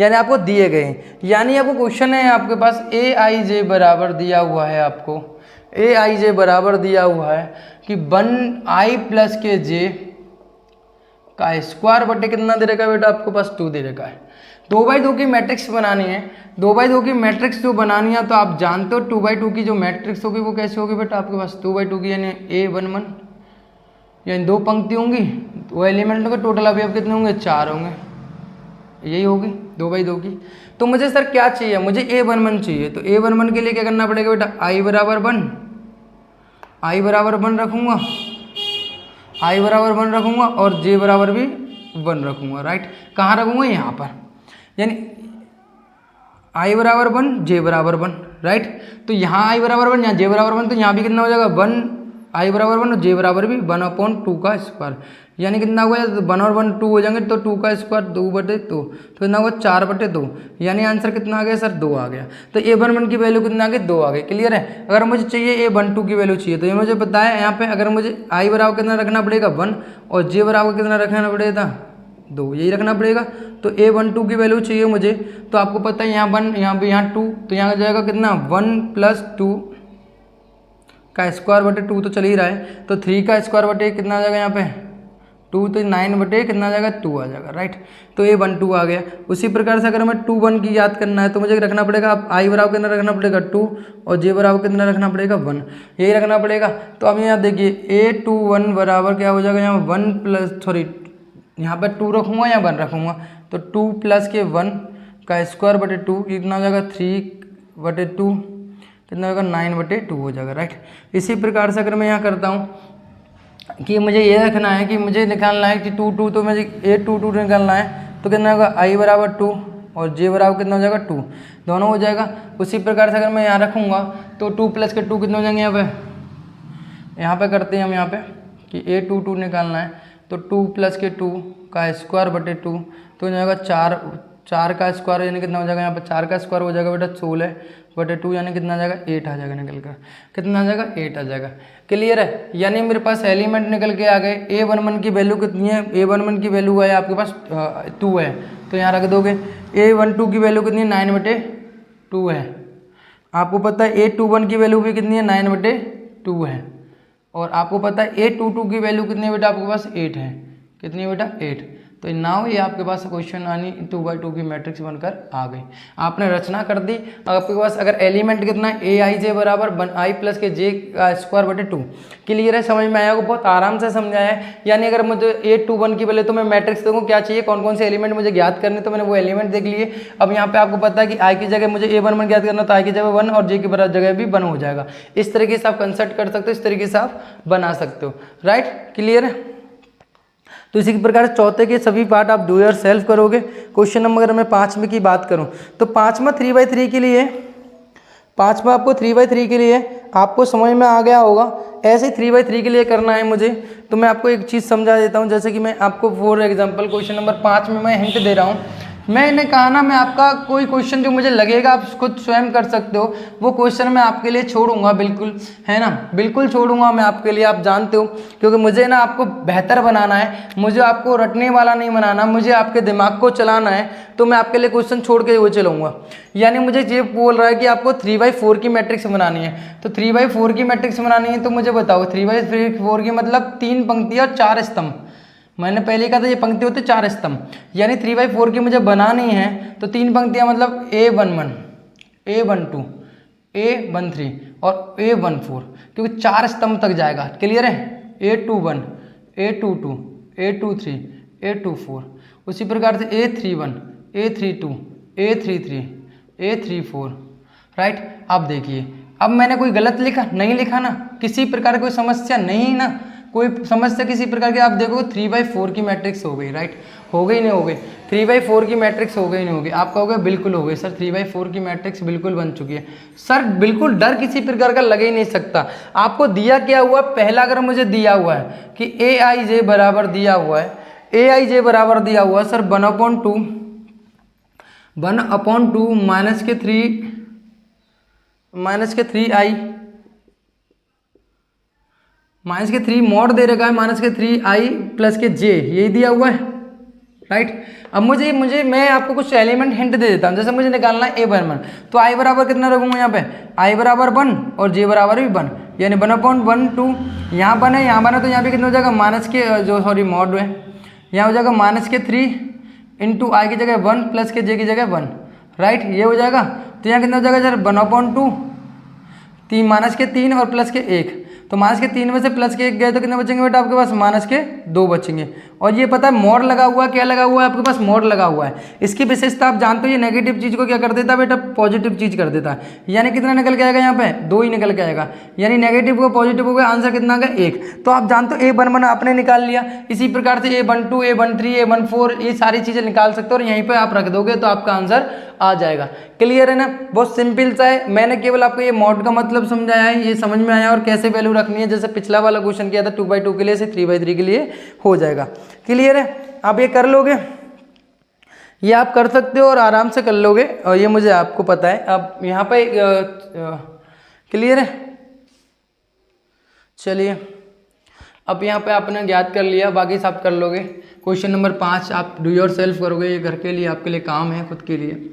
यानी आपको दिए गए हैं। यानी आपको क्वेश्चन है आपके पास AIJ बराबर दिया हुआ है, आपको AIJ बराबर दिया हुआ है कि 1i प्लस के j का स्क्वायर बटे कितना दे रखा है बेटा, आपको पास 2 दे रखा है। 2x2 की मैट्रिक्स बनानी है, 2x2 की मैट्रिक्स जो बनानी है तो आप जानते हो 2x2 की जो मैट्रिक्स होगी वो कैसे होगी बेटा, आपके पास 2x2 की यानी A11 यानी 2 पंक्ति होंगी, 2 एलिमेंट के टोटल अवयव कितने होंगे, 4 होंगे, यही होगी 2x2 की। तो मुझे सर क्या चाहिए, मुझे A11 चाहिए। तो A11 के लिए क्या करना पड़ेगा बेटा, I बराबर 1 रखूँगा, I बराबर 1 रखूँगा और J बराबर भी 1 रखूँगा, राइट। कहाँ रखूँगा, यहाँ पर, यानी I बराबर 1 J बराबर 1, राइट। तो यहाँ I बराबर 1 यहाँ J बराबर 1, तो यहाँ भी कितना हो जाएगा 1 I बराबर 1 और J बराबर भी 1/2 का स्क्वायर, यानी कितना हुआ, 1 और 1 2 हो जाएंगे तो 2 का स्क्वायर 2/2, तो कितना हुआ 4/2, यानी आंसर कितना आ गया सर 2 आ गया। तो A11 की वैल्यू कितना आ गई, 2 आ गई, क्लियर है। अगर मुझे चाहिए A12 की वैल्यू चाहिए तो ये मुझे पता है यहाँ पे अगर मुझे I बराबर कितना रखना पड़ेगा 1 और J बराबर कितना रखना पड़ेगा 2, यही रखना पड़ेगा। तो A12 की वैल्यू चाहिए मुझे, तो आपको पता है यहाँ 1 यहाँ पे यहाँ 2, तो यहाँ जाएगा कितना 1 + 2 का स्क्वायर बटे 2 तो चल ही रहा है, तो 3 का स्क्वायर बटे कितना आ जाएगा यहाँ पे 2, तो 9 बटे कितना आ जाएगा 2 आ जाएगा, राइट। तो A12 आ गया। उसी प्रकार से अगर मैं 2 1 की याद करना है तो मुझे रखना पड़ेगा, आप I बराबर कितना रखना पड़ेगा 2 और J बराबर कितना रखना पड़ेगा 1, यही रखना पड़ेगा। तो अब यहाँ देखिए A21 बराबर क्या हो जाएगा, यहाँ 1 यहाँ पर 2 रखूँगा या 1 रखूँगा, तो 2 + के 1 का स्क्वायर बटे 2 कितना हो जाएगा 3/2, कितना होगा 9/2 हो जाएगा, राइट। इसी प्रकार से अगर मैं यहाँ करता हूँ कि मुझे ये रखना है कि मुझे निकालना है कि 2 तो मुझे A22 निकालना है, तो कितना होगा I बराबर 2 और J बराबर कितना हो जाएगा 2, दोनों हो जाएगा। उसी प्रकार से अगर मैं यहाँ रखूँगा तो 2 + के 2 कितने हो जाएंगे, यहाँ पे करते हैं हम यहाँ पे कि A22 निकालना है, तो 2 + के 2 का स्क्वायर बटे 2 तो हो जाएगा 4 का स्क्वायर, यानी कितना हो जाएगा यहाँ पर 4 का स्क्वायर हो जाएगा बेटा 16/2, यानी कितना आ जाएगा 8 आ जाएगा निकल कर, कितना आ जाएगा 8 आ जाएगा, क्लियर है। यानी मेरे पास एलिमेंट निकल के आ गए। A11 की वैल्यू कितनी है, A11 की वैल्यू है आपके पास 2 है, तो यहाँ रख दोगे। A12 की वैल्यू कितनी है 9/2 है, आपको पता है A21 की वैल्यू भी कितनी है 9/2 है, और आपको पता है A22 की वैल्यू कितनी है बेटा, आपके पास 8 है, कितनी है बेटा 8। तो नाउ ये आपके पास क्वेश्चन यानी 2/2 की मैट्रिक्स बनकर आ गई। आपने रचना कर दी। आपके पास अगर एलिमेंट कितना है, ए आई जे बराबर आई प्लस के जे स्क्वायर बटे 2। क्लियर है, समझ में आया को बहुत आराम से समझाया है। यानी अगर मुझे A21 की पहले तो मैं मैट्रिक्स देखूँ क्या चाहिए, कौन कौन से एलिमेंट मुझे ज्ञात करने, तो मैंने वो एलिमेंट देख लिए। अब यहाँ पे आपको पता है कि आई की जगह मुझे A11 ज्ञात करना, तो आई की जगह 1 और जे की जगह भी 1 हो जाएगा। इस तरीके से आप कंसल्ट कर सकते हो, इस तरीके से आप बना सकते हो। राइट, क्लियर है। तो इसी प्रकार चौथे के सभी पार्ट आप डू योर सेल्फ करोगे। क्वेश्चन नंबर अगर मैं 5वें की बात करूं तो 5वां 3/3 के लिए, 5वां आपको 3/3 के लिए आपको समझ में आ गया होगा। ऐसे 3/3 के लिए करना है मुझे, तो मैं आपको एक चीज़ समझा देता हूं। जैसे कि मैं आपको फॉर एग्जांपल क्वेश्चन नंबर 5 में मैं हिंट दे रहा हूं। मैंने कहा ना, मैं आपका कोई क्वेश्चन जो मुझे लगेगा आप खुद स्वयं कर सकते हो, वो क्वेश्चन मैं आपके लिए छोड़ूंगा, बिल्कुल है ना, बिल्कुल छोड़ूंगा मैं आपके लिए। आप जानते हो, क्योंकि मुझे ना आपको बेहतर बनाना है, मुझे आपको रटने वाला नहीं बनाना, मुझे आपके दिमाग को चलाना है। तो मैं आपके लिए क्वेश्चन छोड़ के वो चलूंगा। यानी मुझे ये बोल रहा है कि आपको 3/4 की मैट्रिक्स बनानी है, तो 3/4 की मैट्रिक्स बनानी है तो मुझे बताओ 3/4 की मतलब 3 पंक्ति और 4 स्तंभ। मैंने पहले कहा था ये पंक्ति होती 4 स्तंभ, यानी 3/4 की मुझे बनानी है तो 3 पंक्तियां मतलब A11, A12, A13 और A14, क्योंकि 4 स्तंभ तक जाएगा। क्लियर है, A21, A22, A23, A24, उसी प्रकार से A31, A32, A33, A34। Right, अब देखिए, अब मैंने कोई गलत लिखा नहीं, लिखा ना, किसी प्रकार कोई समस्या नहीं ना, कोई समस्या किसी प्रकार की। आप देखो 3/4 की मैट्रिक्स हो गई। राइट, हो गई नहीं हो गई, 3/4 की मैट्रिक्स हो गई नहीं हो गई। आप कहोगे बिल्कुल हो गई सर, 3/4 की मैट्रिक्स बिल्कुल बन चुकी है। सर बिल्कुल डर किसी प्रकार का लग ही नहीं सकता। आपको दिया क्या हुआ, पहला अगर मुझे दिया हुआ है कि AIJ बराबर दिया हुआ है, AIJ बराबर दिया हुआ है सर 1/2 -3 मॉड दे रखा है -3i प्लस के j, यही दिया हुआ है। राइट, अब मुझे मैं आपको कुछ एलिमेंट हिंट दे देता हूँ। जैसे मुझे निकालना है A11, तो i बराबर कितना रखूँगा यहाँ पे, i बराबर 1 और j बराबर भी 1, यानी 1/2 यहाँ 1 है, यहाँ 1 है, तो यहाँ पे कितना हो जाएगा मॉड है, यहाँ हो जाएगा -3 इंटू i की जगह 1 प्लस के j की जगह 1। राइट, ये हो जाएगा। तो यहाँ कितना हो जाएगा सर 1/2 -3 और प्लस के 1, तो -3 में से प्लस के 1 गए तो कितने बचेंगे बेटा आपके पास -2 बचेंगे। और ये पता है मोड लगा हुआ है, क्या लगा हुआ है आपके पास, मोड लगा हुआ है। इसकी विशेषता आप जानते हो, ये नेगेटिव चीज़ को क्या कर देता है बेटा, पॉजिटिव चीज़ कर देता है। यानी कितना निकल के आएगा यहाँ पे, 2 ही निकल के आएगा, यानी नेगेटिव को पॉजिटिव हो गया, आंसर कितना आ गया 1। तो आप जानते हो A11 आपने निकाल लिया। इसी प्रकार से A12, A13, A14 ये सारी चीज़ें निकाल सकते हो और यहीं पर आप रख दोगे तो आपका आंसर आ जाएगा। क्लियर है ना, बहुत सिंपल सा है। मैंने केवल आपको ये मॉड का मतलब समझाया है, ये समझ में आया, और कैसे वैल्यू रखनी है, जैसे पिछला वाला क्वेश्चन किया था 2/2 के लिए, से 3/3 के लिए हो जाएगा। क्लियर है, आप ये कर लोगे, ये आप कर सकते हो और आराम से कर लोगे, और ये मुझे आपको पता है। अब यहाँ पे क्लियर है, चलिए अब यहाँ पे आपने ज्ञात कर लिया, बाकी सब कर लोगे। क्वेश्चन नंबर 5 आप डू योर सेल्फ करोगे, ये घर के लिए आपके लिए काम है, खुद के लिए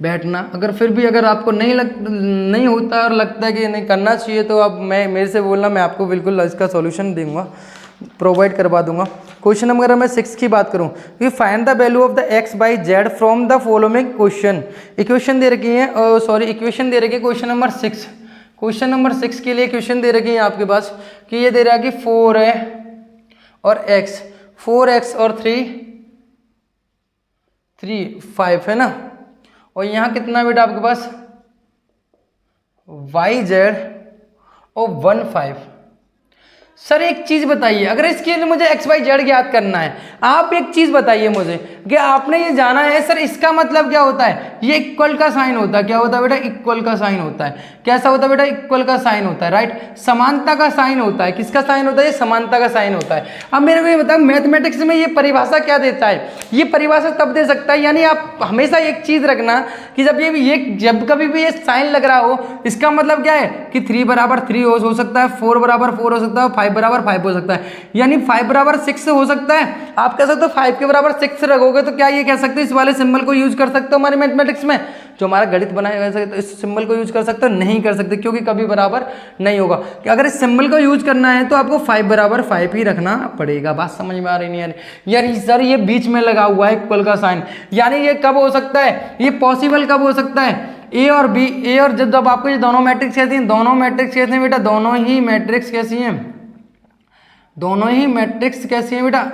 बैठना। अगर फिर भी अगर आपको नहीं होता और लगता है कि नहीं करना चाहिए, तो आप मेरे से बोलना, मैं आपको बिल्कुल इसका सॉल्यूशन दूंगा, प्रोवाइड करवा दूंगा। क्वेश्चन नंबर अगर मैं 6 की बात करूं कि find the value of the x by z from the following question. Equation दे रखी है, इक्वेशन दे रखी है क्वेश्चन नंबर 6। क्वेश्चन नंबर 6 के लिए इक्वेशन दे रखी है आपके पास कि ये दे रहा है कि 4 है और x, 4x और 5 है ना, और यहाँ कितना बेटा आपके पास YZ और 1 5। सर एक चीज बताइए, अगर इसके लिए मुझे XYZ ज्ञात करना है, आप एक चीज बताइए मुझे कि आपने ये जाना है सर इसका मतलब क्या होता है, ये इक्वल का साइन होता है। क्या होता है बेटा, इक्वल का साइन होता है। कैसा होता है बेटा, इक्वल का साइन होता है। राइट, समानता का साइन होता है। किसका साइन होता है, ये समानता का साइन होता है। अब मेरे को ये बताओ मैथमेटिक्स में ये परिभाषा क्या देता है, ये परिभाषा तब दे सकता है, यानी आप हमेशा एक चीज रखना कि जब कभी भी ये साइन लग रहा हो, इसका मतलब क्या है कि 3 बराबर 3 हो सकता है, 4 बराबर 4 हो सकता है, 5 बराबर 5 हो सकता है, यानी 5 बराबर 6 हो सकता है। आप कह सकते हो 5 के बराबर 6 रखोगे तो क्या ये कह सकते हो, इस वाले सिंबल को यूज कर सकते हो हमारे मैथमेटिक्स मैट्रिक्स में जो हमारा गणित बनाया गया है, तो इस सिंबल को यूज कर सकते हो, नहीं कर सकते क्योंकि कभी बराबर नहीं होगा। कि अगर इस सिंबल को यूज करना है तो आपको 5 बराबर 5 ही रखना पड़ेगा। बात समझ में आ रही नहीं यार सर ये बीच में लगा हुआ है इक्वल का साइन, यानी ये कब हो सकता है, ये पॉसिबल कब हो सकता है, ए और बी, ए और जब आपको ये दोनों मैट्रिक्स कैसी हैं, दोनों मैट्रिक्स कैसी हैं बेटा, दोनों ही मैट्रिक्स कैसी हैं, दोनों ही मैट्रिक्स कैसी हैं बेटा,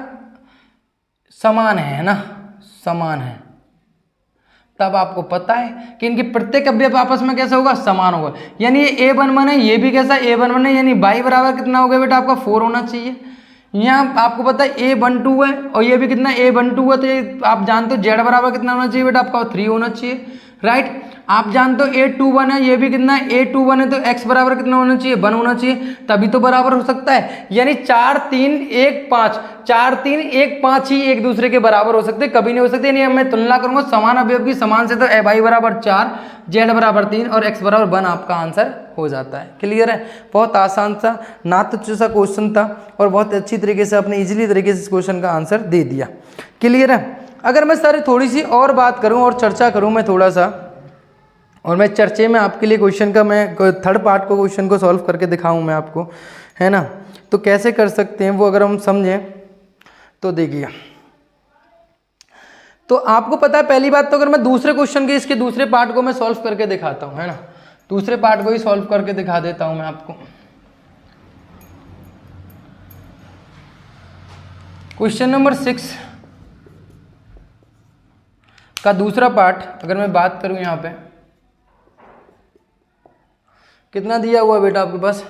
समान है ना, समान है। तब आपको पता है कि इनकी प्रत्येक अवयव आपस में कैसा होगा, समान होगा। यानी ये a11 है, ये भी कैसा a11 है, यानी y बराबर कितना हो गया बेटा आपका 4 होना चाहिए। यहाँ आपको पता है a12 है और ये भी कितना a12 है, तो ये आप जानते हो z बराबर कितना होना चाहिए बेटा आपका 3 होना चाहिए, राइट। आप जानते हो a21 है, ये भी कितना है a21 है, तो x बराबर कितना होना चाहिए 1 होना चाहिए, तभी तो बराबर हो सकता है। यानी 4 3 1 5, 4 3 1 5 ही एक दूसरे के बराबर हो सकते, कभी नहीं हो सकते। यानी मैं तुलना करूंगा समान अवयव की, समान से तो y बराबर 4, z बराबर 3 और x बराबर 1 आपका आंसर हो जाता है। क्लियर है, बहुत आसान सा ना तुच्छ सा क्वेश्चन था और बहुत अच्छी तरीके से आपने इजीली तरीके से इस क्वेश्चन का आंसर दे दिया। क्लियर है। अगर मैं सर थोड़ी सी और बात करूं और चर्चा करूं मैं थोड़ा सा, और मैं चर्चे में आपके लिए क्वेश्चन का मैं थर्ड पार्ट को क्वेश्चन को सॉल्व करके दिखाऊं मैं आपको, है ना, तो कैसे कर सकते हैं वो अगर हम समझें तो देखिए। तो आपको पता है पहली बात तो अगर मैं दूसरे क्वेश्चन के इसके दूसरे पार्ट को मैं सॉल्व करके दिखाता हूं, है ना, दूसरे पार्ट को ही सॉल्व करके दिखा देता हूं मैं आपको। क्वेश्चन नंबर 6 का दूसरा पार्ट अगर मैं बात करूं, यहां पे कितना दिया हुआ बेटा आपके पास,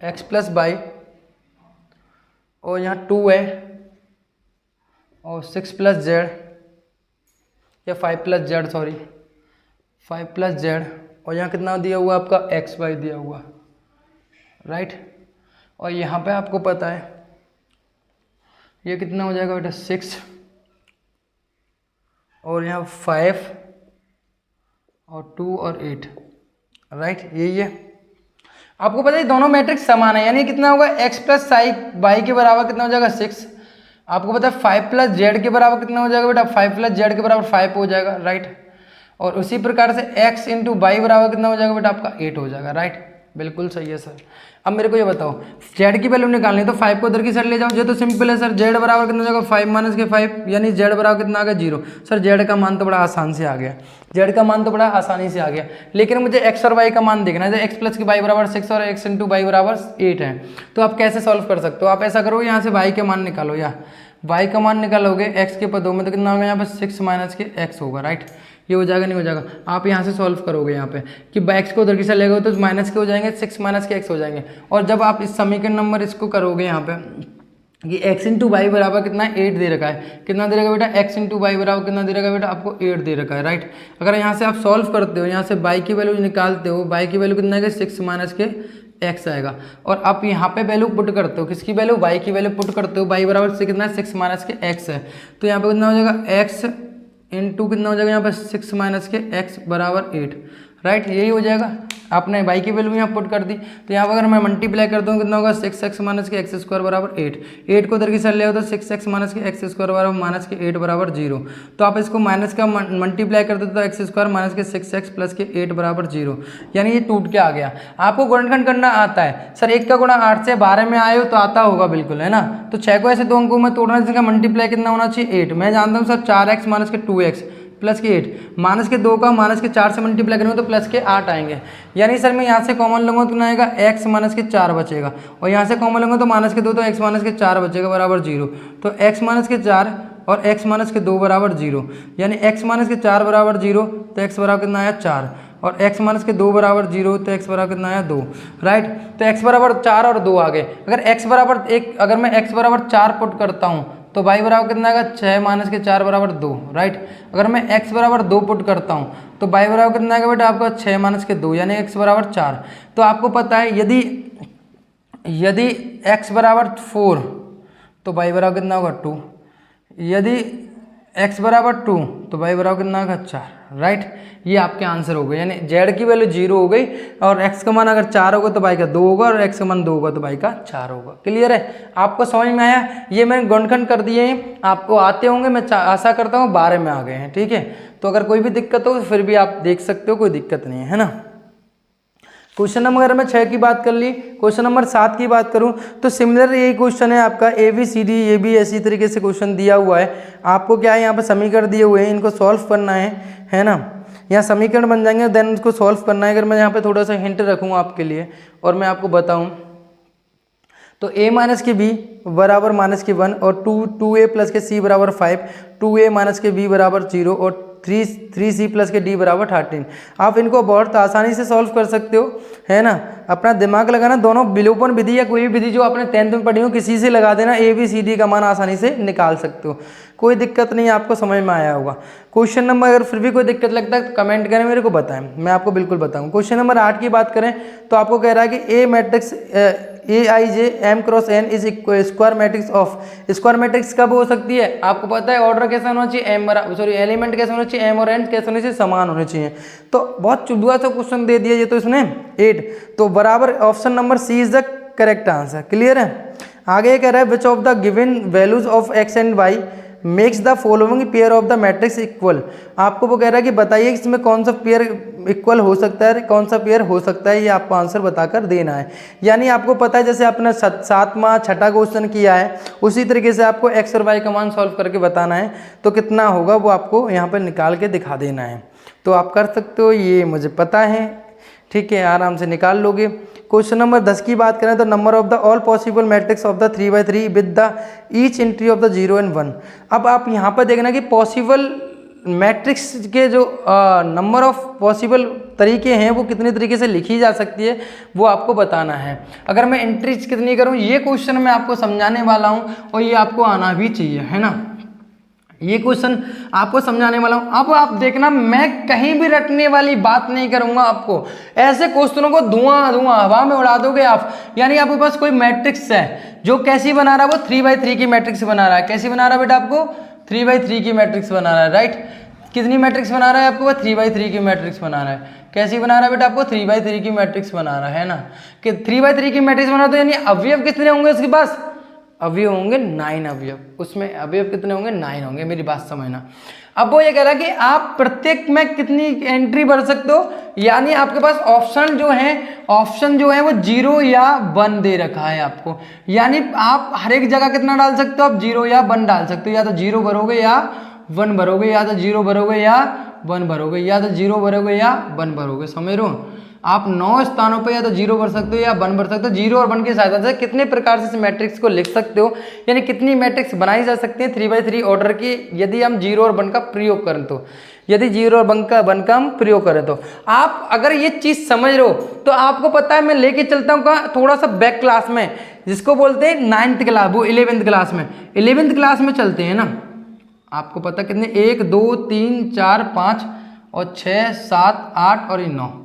x प्लस वाई और यहाँ 2 है और 6 प्लस जेड या 5 plus Z, sorry 5 plus Z, और यहाँ कितना दिया हुआ आपका एक्स वाई दिया हुआ, राइट। और यहाँ पे आपको पता है ये कितना हो जाएगा बेटा 6 और यहाँ 5 और 2 और 8, राइट, यही है। आपको पता है दोनों मैट्रिक्स समान है, यानी कितना होगा x प्लस वाई के बराबर कितना हो जाएगा 6। आपको पता है 5 प्लस जेड के बराबर कितना हो जाएगा बेटा, 5 प्लस जेड के बराबर 5 हो जाएगा, राइट। और उसी प्रकार से x इंटू वाई बराबर कितना हो जाएगा बेटा आपका 8 हो जाएगा, राइट। बिल्कुल सही है सर। अब मेरे को ये बताओ z की वैल्यू निकालनी है तो 5 को उधर की साइड ले जाओ, ये तो सिंपल है सर। z बराबर कितना हो जाएगा 5 माइनस के 5, यानी z बराबर कितना आ गया 0। सर z का मान तो बड़ा आसान से आ गया, z का मान तो बड़ा आसानी से आ गया, लेकिन मुझे x और y का मान देखना है। x प्लस की y बराबर 6 और x इंटू वाई बराबर 8 है, तो आप कैसे सॉल्व कर सकते हो, आप ऐसा करो यहाँ से y के मान निकालो, या y का मान निकालोगे x के पदों में तो कितना होगा यहाँ पे 6 माइनस के x होगा, राइट। ये हो जाएगा नहीं हो जाएगा, आप यहाँ से सॉल्व करोगे यहाँ पे कि x को उधर की साइड ले गए तो माइनस के हो जाएंगे, 6 माइनस के x हो जाएंगे। और जब आप इस समीकरण नंबर इसको करोगे यहाँ पे कि x इंटू वाई बराबर कितना है 8 दे रखा है, कितना दे रखा है बेटा x इंटू वाई बराबर कितना दे रखा है बेटा आपको 8 दे रखा है, राइट। अगर यहाँ से आप सॉल्व करते हो, यहाँ से y की वैल्यू निकालते हो, y की वैल्यू कितना है 6 माइनस के x आएगा, और आप यहाँ पे वैल्यू पुट करते हो, किसकी वैल्यू y की वैल्यू पुट करते हो, y बराबर से कितना है 6 माइनस के x है, तो यहाँ पे कितना हो जाएगा x इंटू कितना हो जाएगा यहाँ पे 6 माइनस के x बराबर 8, राइट। यही हो जाएगा, आपने y की वैल्यू यहाँ पुट कर दी, तो यहाँ पर अगर मैं मल्टीप्लाई करता हूँ कितना होगा 6x माइनस के एक्स स्क्वायर बराबर 8 को उधर की साइड ले आओ तो 6x माइनस के एक्स स्क्वायर बराबर माइनस के 8 बराबर 0। तो आप इसको माइनस का मल्टीप्लाई कर दो तो एक्स स्क्वायर माइनस के 6x प्लस के 8 बराबर 0, यानी ये टूट के आ गया। आपको गुणनखंड करना आता है सर, 1 का गुणा 8 से 12 में आए हो तो आता होगा बिल्कुल, है ना। तो 6 को ऐसे 2 अंकों में तोड़ना, जिसका मल्टीप्लाई कितना होना चाहिए 8। मैं जानता हूँ सर 4x माइनस के 2x प्लस के 8, माइनस के 2 का माइनस के 4 से मल्टीप्लाई करेंगे तो प्लस के 8 आएंगे, यानी सर मैं यहाँ से कॉमन लूँगा तो कितना आएगा x माइनस के 4 बचेगा, और यहाँ से कॉमन लूँगा तो माइनस के 2 तो x माइनस के 4 बचेगा बराबर 0। तो x माइनस के 4 और x माइनस के 2 बराबर 0, यानी x माइनस के 4 बराबर 0 तो x बराबर कितना आया 4, और x माइनस के 2 बराबर 0 तो x बराबर कितना आया 2, राइट। तो x बराबर 4 और 2 आ गए। अगर x बराबर 1, अगर मैं x बराबर 4 पुट करता हूँ तो y बराबर कितना आएगा 6 माइनस के 4 बराबर 2, राइट। अगर मैं x बराबर 2 पुट करता हूँ तो y बराबर कितना आएगा बेटा आपका 6 माइनस के 2, यानी x बराबर 4। तो आपको पता है यदि x बराबर 4 तो y बराबर कितना होगा 2, यदि x बराबर 2 तो y बराबर कितना होगा 4, राइट। ये आपके आंसर हो गए, यानी z की वैल्यू 0 हो गई और x का मान अगर 4 होगा तो y का 2 होगा और x का मान 2 होगा तो y का 4 होगा। क्लियर है, आपको समझ में आया? ये मैंने गुणनखंड कर दिए हैं, आपको आते होंगे, मैं आशा करता हूँ 12 में आ गए हैं। ठीक है, तो अगर कोई भी दिक्कत हो फिर भी आप देख सकते हो, कोई दिक्कत नहीं है ना। क्वेश्चन नंबर मैं 6 की बात कर ली। क्वेश्चन नंबर 7 की बात करूं तो सिमिलर यही क्वेश्चन है आपका, ए बी सी डी, ये भी इसी तरीके से क्वेश्चन दिया हुआ है। आपको क्या है, यहाँ पे समीकरण दिए हुए हैं, इनको सॉल्व करना है ना। यहाँ समीकरण बन जाएंगे, देन उसको सॉल्व करना है। अगर मैं यहाँ पे थोड़ा सा हिंट रखूँ आपके लिए और मैं आपको बताऊँ तो a माइनस के b बराबर माइनस के 1 और 2a प्लस के c बराबर 5, 2a माइनस के b बराबर 0 और 3c प्लस के d बराबर 13। आप इनको बहुत आसानी से सॉल्व कर सकते हो, है ना। अपना दिमाग लगाना, दोनों विलोपन विधि या कोई भी विधि जो आपने 10th में पढ़ी हो किसी से लगा देना, a b c d का मान आसानी से निकाल सकते हो, कोई दिक्कत नहीं, आपको समझ में आया होगा। क्वेश्चन नंबर अगर फिर भी कोई दिक्कत लगता है तो कमेंट करें, मेरे को बताएं, मैं आपको बिल्कुल बताऊँ। क्वेश्चन नंबर 8 की बात करें तो आपको कह रहा है कि a matrix Aij m cross n is square matrix of. Square matrix कब हो सकती है, आपको पता है ऑर्डर कैसा होना चाहिए, m बराबर सॉरी एलिमेंट कैसे होना चाहिए, m और n कैसे होने चाहिए, समान होने चाहिए। तो बहुत चुदुआ सा क्वेश्चन दे दिया ये तो इसने 8, तो बराबर option number C is the correct answer. Clear है। आगे ये कह रहा है which of the given values of x and y makes the following pair of the matrix equal. आपको वो कह रहा है कि बताइए इसमें कौन सा पेयर इक्वल हो सकता है, कौन सा पेयर हो सकता है, ये आपको आंसर बताकर देना है। यानी आपको पता है जैसे आपने 7वां 6ठा क्वेश्चन किया है उसी तरीके से आपको x और y का मान सॉल्व करके बताना है, तो कितना होगा वो आपको यहाँ पर निकाल के दिखा देना है। तो आप कर सकते हो, ये मुझे पता है, ठीक है, आराम से निकाल लोगे। क्वेश्चन नंबर 10 की बात करें तो number of the all possible matrix of the 3x3 with the each entry of the 0 and 1। अब आप यहाँ पर देखना कि पॉसिबल मैट्रिक्स के जो नंबर ऑफ पॉसिबल तरीके हैं वो कितने तरीके से लिखी जा सकती है वो आपको बताना है। अगर मैं एंट्रीज कितनी करूँ ये क्वेश्चन मैं आपको समझाने वाला हूँ और ये आपको आना भी चाहिए, है ना। ये क्वेश्चन आपको समझाने वाला हूँ। अब आप देखना, मैं कहीं भी रटने वाली बात नहीं करूंगा आपको, ऐसे क्वेश्चनों को धुआं धुआं हवा में उड़ा दोगे आप। यानी आपके पास कोई मैट्रिक्स है जो कैसी बना रहा है, वो 3x3 की मैट्रिक्स बना रहा है। कैसी बना रहा है बेटा, आपको 3x3 की मैट्रिक्स बना रहा है, राइट। कितनी मैट्रिक्स बना रहा है आपको, वो 3x3 की मैट्रिक्स बना रहा है। कैसी बना रहा है बेटा, आपको 3x3 की मैट्रिक्स बना रहा है ना, कि 3x3 की मैट्रिक्स बना, तो यानी अवयव कितने होंगे उसके पास, अवयव होंगे 9 अवयव। उसमें अवयव कितने होंगे, 9 होंगे, मेरी बात समझना। अब वो ये कह रहा है कि आप प्रत्येक में कितनी एंट्री भर सकते हो, यानी आपके पास ऑप्शन जो है वो 0 या 1 दे रखा है आपको। यानी आप हर एक जगह कितना डाल सकते हो, आप 0 या 1 डाल सकते हो। या तो 0 भरोगे या 1 भरोगे, या तो 0 भरोगे या 1 भरोगे, या तो 0 भरोगे या 1 भरोगे। समझ रहे हो, आप 9 स्थानों पे या तो 0 भर सकते हो या 1 भर सकते हो। 0 और 1 की सहायता से कितने प्रकार से इस मैट्रिक्स को लिख सकते हो, यानी कितनी मैट्रिक्स बनाई जा सकती है 3x3 ऑर्डर की, यदि हम 0 और 1 का प्रयोग करें तो। यदि 0 और 1 का हम प्रयोग करें तो आप अगर ये चीज़ समझ रहे हो तो आपको पता है मैं लेके चलता हूँ कहाँ, थोड़ा सा बैक क्लास में, जिसको बोलते हैं 9th क्लास, वो 11th क्लास में। 11th क्लास में चलते हैं ना, आपको पता कितने 1 2 3 4 5 और 6 7 8 और 9।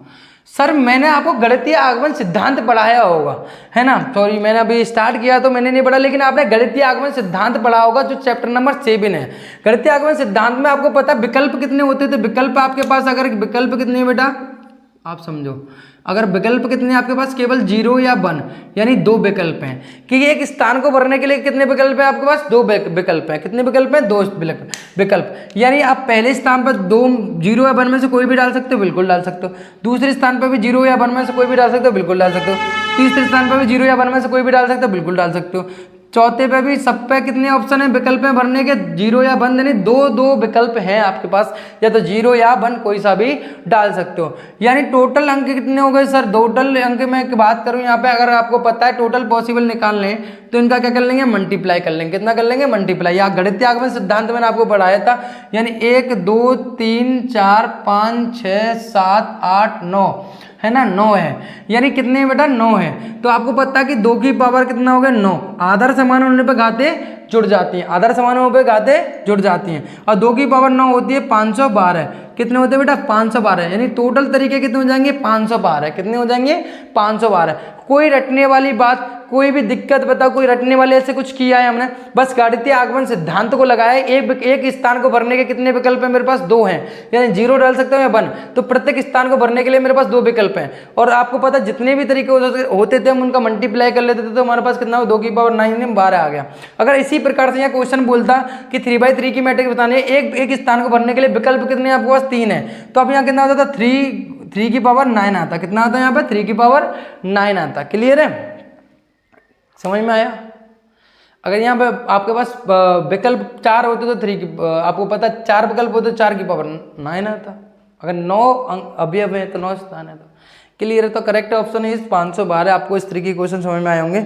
सर मैंने आपको गणितीय आगमन सिद्धांत पढ़ाया होगा, है ना। सॉरी मैंने अभी स्टार्ट किया तो मैंने नहीं पढ़ा, लेकिन आपने गणितीय आगमन सिद्धांत पढ़ा होगा जो चैप्टर नंबर 7 है। गणितीय आगमन सिद्धांत में आपको पता विकल्प कितने होते थे। विकल्प आपके पास, अगर विकल्प कितने हैं बेटा आप समझो, अगर विकल्प कितने हैं आपके पास, केवल 0 या 1, यानी 2 विकल्प हैं। कि एक स्थान को भरने के लिए कितने विकल्प हैं आपके पास, 2 विकल्प हैं। कितने विकल्प हैं, 2 विकल्प। यानी आप पहले स्थान पर 2 0 या 1 में से कोई भी डाल सकते हो, बिल्कुल डाल सकते हो। दूसरे स्थान पर भी 0 या 1 में से कोई भी डाल सकते हो, बिल्कुल डाल सकते हो। तीसरे स्थान पर भी 0 या 1 में से कोई भी डाल सकते हो, बिल्कुल डाल सकते हो। चौथे पे भी, सब पे कितने ऑप्शन है विकल्प में भरने के, 0 या 1, यानी 2 विकल्प हैं आपके पास, या तो 0 या 1 कोई सा भी डाल सकते हो। यानी टोटल अंक कितने हो गए सर, टोटल अंक में बात करूं यहाँ पे, अगर आपको पता है टोटल पॉसिबल निकाल लें तो इनका क्या कर लेंगे, मल्टीप्लाई कर लेंगे। कितना कर लेंगे, मल्टीप्लाई। या गणितीय आगमन सिद्धांत मैंने आपको पढ़ाया था, यानी 1 2 3 4 5 6 7 8 9 है ना, 9 है। यानी कितने हैं बेटा, 9 है। तो आपको पता है कि 2 की पावर कितना हो गया, 9। आधार समान होने पे घातें जुड़ जाती हैं, आधार समान होने पे घातें जुड़ जाती हैं। और 2 की पावर 9 होती है 512। कितने होते हैं बेटा, 512। यानी टोटल तरीके कितने हो जाएंगे, 512। कितने हो जाएंगे, 512। कोई रटने वाली बात कोई भी दिक्कत बताओ, कोई रटने वाले ऐसे कुछ किया है हमने? बस गणितीय आगमन सिद्धांत को लगाया। एक स्थान को भरने के कितने विकल्प हैं मेरे पास? 2 हैं, यानी 0 डाल सकता हूँ या 1। तो प्रत्येक स्थान को भरने के लिए मेरे पास 2 विकल्प हैं। और आपको पता जितने भी तरीके होते थे हम उनका मल्टीप्लाई कर लेते थे, तो हमारे पास कितना 2 की पावर 9 12 आ गया। अगर इसी प्रकार से यहाँ क्वेश्चन बोलता कि 3/3 की मैट्रिक्स बतानी है, एक स्थान को भरने के लिए विकल्प कितने आपके पास? 3 है, तो अब यहाँ कितना होता था? 3 की पावर 9 आता। कितना आता है यहाँ पे? 3 की पावर 9 आता। क्लियर है? समझ में आया? अगर यहाँ पे आपके पास विकल्प 4 होते तो 3 की, आपको पता 4 विकल्प होते तो 4 की पावर 9 आता। अगर 9 अवयव है तो 9 स्थान है। तो क्लियर है? तो करेक्ट ऑप्शन इज 512। आपको इस तरीके के क्वेश्चन समझ में आए होंगे।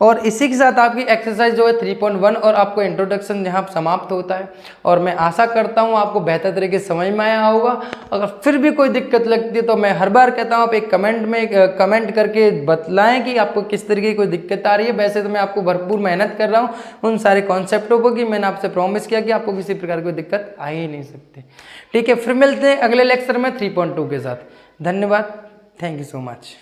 और इसी के साथ आपकी एक्सरसाइज जो है 3.1 और आपको इंट्रोडक्शन यहाँ समाप्त होता है। और मैं आशा करता हूँ आपको बेहतर तरीके से समझ में आया होगा। अगर फिर भी कोई दिक्कत लगती है तो मैं हर बार कहता हूँ आप एक कमेंट करके बतलाएं कि आपको किस तरीके की कोई दिक्कत आ रही है। वैसे तो मैं आपको भरपूर मेहनत कर रहा हूँ उन सारे कॉन्सेप्टों पर कि मैंने आपसे प्रॉमिस किया कि आपको किसी प्रकार की कोई दिक्कत आ ही नहीं सकती। ठीक है, फिर मिलते हैं अगले लेक्चर में 3.2 के साथ। धन्यवाद। Thank you so much.